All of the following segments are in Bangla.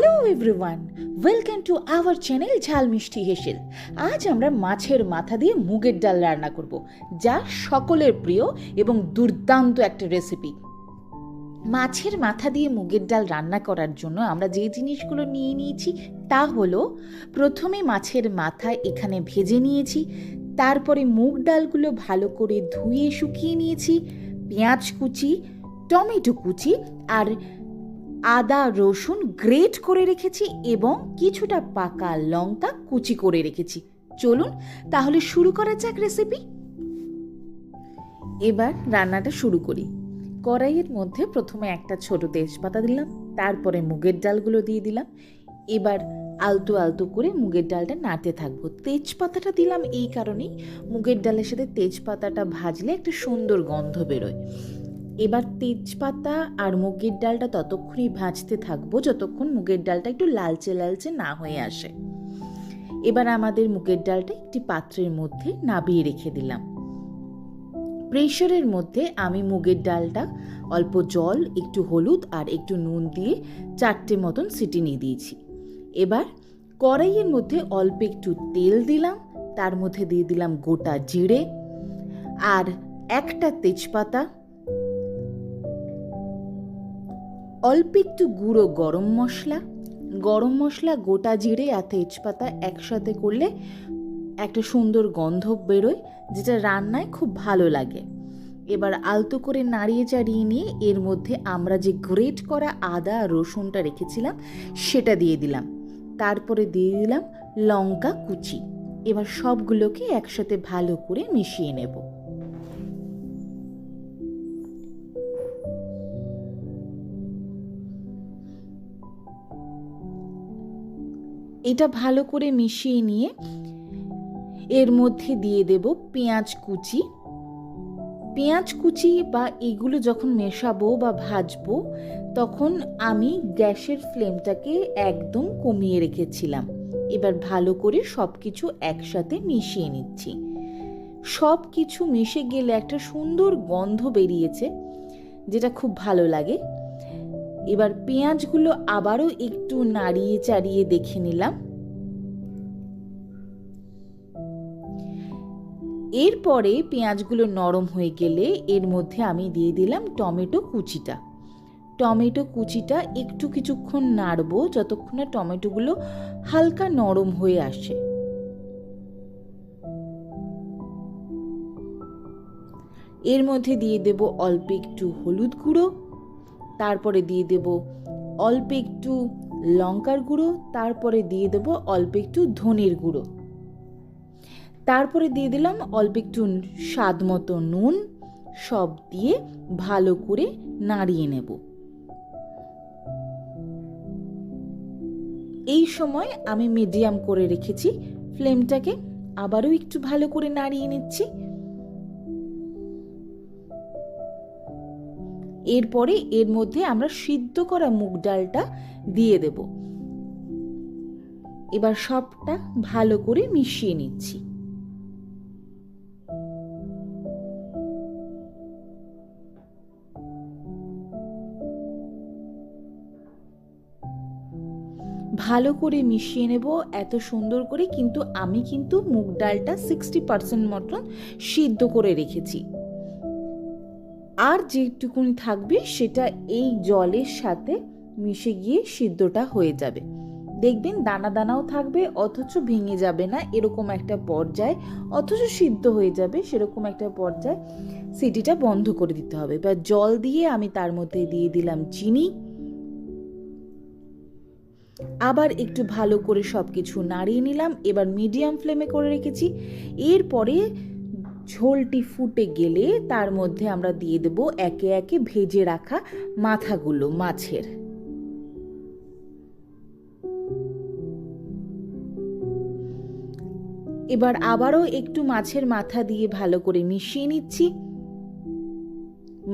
Hello everyone, welcome to our channel ঝাল মিষ্টি হেসেল। আজ আমরা মাছের মাথা দিয়ে মুগের ডাল রান্না করব, যা সকলের প্রিয় এবং দুর্দান্ত একটা রেসিপি। মাছের মাথা দিয়ে মুগের ডাল রান্না করার জন্য আমরা যে জিনিসগুলো নিয়ে নিয়েছি তা হলো, প্রথমে মাছের মাথা এখানে ভেজে নিয়েছি, তারপরে মুগ ডালগুলো ভালো করে ধুয়ে শুকিয়ে নিয়েছি, পেঁয়াজ কুচি, টমেটো কুচি আর আদা রসুন গ্রেট করে রেখেছি এবং কিছুটা পাকা লঙ্কা কুচি করে রেখেছি। চলুন তাহলে শুরু করা যাক রেসিপি। এবার রান্নাটা শুরু করি। কড়াইয়ের মধ্যে প্রথমে একটা ছোট তেজপাতা দিলাম, তারপরে মুগের ডালগুলো দিয়ে দিলাম। এবার আলতো আলতো করে মুগের ডালটা নাড়তে থাকবো। তেজপাতাটা দিলাম এই কারণেই, মুগের ডালের সাথে তেজপাতাটা ভাজলে একটা সুন্দর গন্ধ বেরোয়। এবার তেজপাতা আর মুগের ডালটা ততক্ষণই ভাজতে থাকবো যতক্ষণ মুগের ডালটা একটু লালচে লালচে না হয়ে আসে। এবার আমাদের মুগের ডালটা একটি পাত্রের মধ্যে নাবিয়ে রেখে দিলাম। প্রেসারের মধ্যে আমি মুগের ডালটা অল্প জল, একটু হলুদ আর একটু নুন দিয়ে 4টে মতন সিটি নিয়ে দিয়েছি। এবার কড়াইয়ের মধ্যে অল্প একটু তেল দিলাম, তার মধ্যে দিয়ে দিলাম গোটা জিরে আর একটা তেজপাতা, অল্প একটু গুঁড়ো গরম মশলা, গোটা জিরে আর তেজপাতা একসাথে করলে একটা সুন্দর গন্ধ বেরোয়, যেটা রান্নায় খুব ভালো লাগে। এবার আলতো করে নাড়িয়ে চাড়িয়ে নিয়ে এর মধ্যে আমরা যে গ্রেট করা আদা রসুনটা রেখেছিলাম সেটা দিয়ে দিলাম, তারপরে দিয়ে দিলাম লঙ্কা কুচি। এবার সবগুলোকে একসাথে ভালো করে মিশিয়ে নেব। এটা ভালো করে মিশিয়ে নিয়ে এর মধ্যে দিয়ে দেব পেঁয়াজ কুচি বা এগুলো যখন মেশাবো বা ভাজবো তখন আমি গ্যাসের ফ্লেমটাকে একদম কমিয়ে রেখেছিলাম। এবার ভালো করে সব কিছু একসাথে মিশিয়ে নিচ্ছি। সব কিছু মিশে গেলে একটা সুন্দর গন্ধ বেরিয়েছে, যেটা খুব ভালো লাগে। এবার পেঁয়াজগুলো আবারও একটু নাড়িয়ে চাড়িয়ে দেখে নিলাম। এরপরে পেঁয়াজগুলো নরম হয়ে গেলে এর মধ্যে আমি দিয়ে দিলাম টমেটো কুচিটা একটু কিছুক্ষণ নাড়বো যতক্ষণ না টমেটোগুলো হালকা নরম হয়ে আসে। এর মধ্যে দিয়ে দেব অল্প একটু হলুদ গুঁড়ো, তারপরে দিয়ে দেব অল্প একটু লঙ্কার গুঁড়ো, তারপরে দিয়ে দেব অল্প একটু ধনের গুঁড়ো, তারপরে দিয়ে দিলাম অল্প একটু স্বাদ মতো নুন। সব দিয়ে ভালো করে নাড়িয়ে নেব। এই সময় আমি মিডিয়াম করে রেখেছি ফ্লেমটাকে, আবারও একটু ভালো করে নাড়িয়ে নিচ্ছি। এরপরে এর মধ্যে আমরা সিদ্ধ করা মুগ ডালটা দিয়ে দেব। এবার সবটা ভালো করে মিশিয়ে নিচ্ছি। ভালো করে মিশিয়ে নেব এত সুন্দর করে, কিন্তু আমি মুগ ডালটা 60% মতন সিদ্ধ করে রেখেছি। আর যেটুকুনি থাকবে সেটা এই জলের সাথে মিশে গিয়ে সিদ্ধটা হয়ে যাবে। দেখবেন দানা দানাও থাকবে অথচ ভেঙে যাবে না, এরকম একটা পর্যায়ে, অথচ সিদ্ধ হয়ে যাবে সেরকম একটা পর্যায়ে সিটিটা বন্ধ করে দিতে হবে। বা জল দিয়ে আমি তার মধ্যে দিয়ে দিলাম চিনি, আবার একটু ভালো করে সব কিছু নাড়িয়ে নিলাম। এবার মিডিয়াম ফ্লেমে করে রেখেছি। এরপরে ঝোলটি ফুটে গেলে তার মধ্যে আমরা দিয়ে দেব একে একে ভেজে রাখা মাথাগুলো মাছের। এবার আবারও একটু মাছের মাথা দিয়ে ভালো করে মিশিয়ে নিচ্ছি।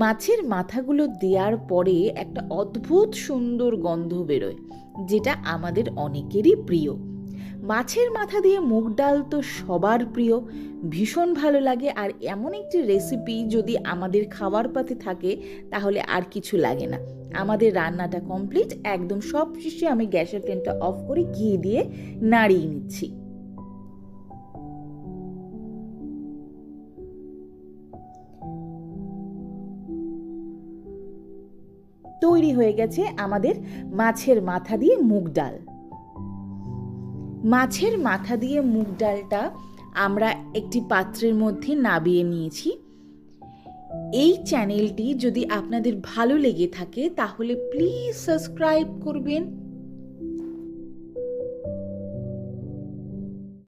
মাছের মাথাগুলো দেওয়ার পরে একটা অদ্ভুত সুন্দর গন্ধ বেরোয়, যেটা আমাদের অনেকেরই প্রিয়। মাছের মাথা দিয়ে মুগ ডাল তো সবার প্রিয়, ভীষণ ভালো লাগে। আর এমন একটি রেসিপি যদি আমাদের খাবার পাতে থাকে তাহলে আর কিছু লাগে না। আমাদের রান্নাটা কমপ্লিট। একদম সব শেষে আমি গ্যাসের ফ্লেমটা অফ করে ঘি দিয়ে নাড়িয়ে নিচ্ছি। তৈরি হয়ে গেছে আমাদের মাছের মাথা দিয়ে মুগ ডাল। মাছের মাথা দিয়ে মুগ ডালটা আমরা একটি পাত্রের মধ্যে নাবিয়ে নিয়েছি। এই চ্যানেলটি যদি আপনাদের ভালো লেগে থাকে তাহলে প্লিজ সাবস্ক্রাইব করবেন।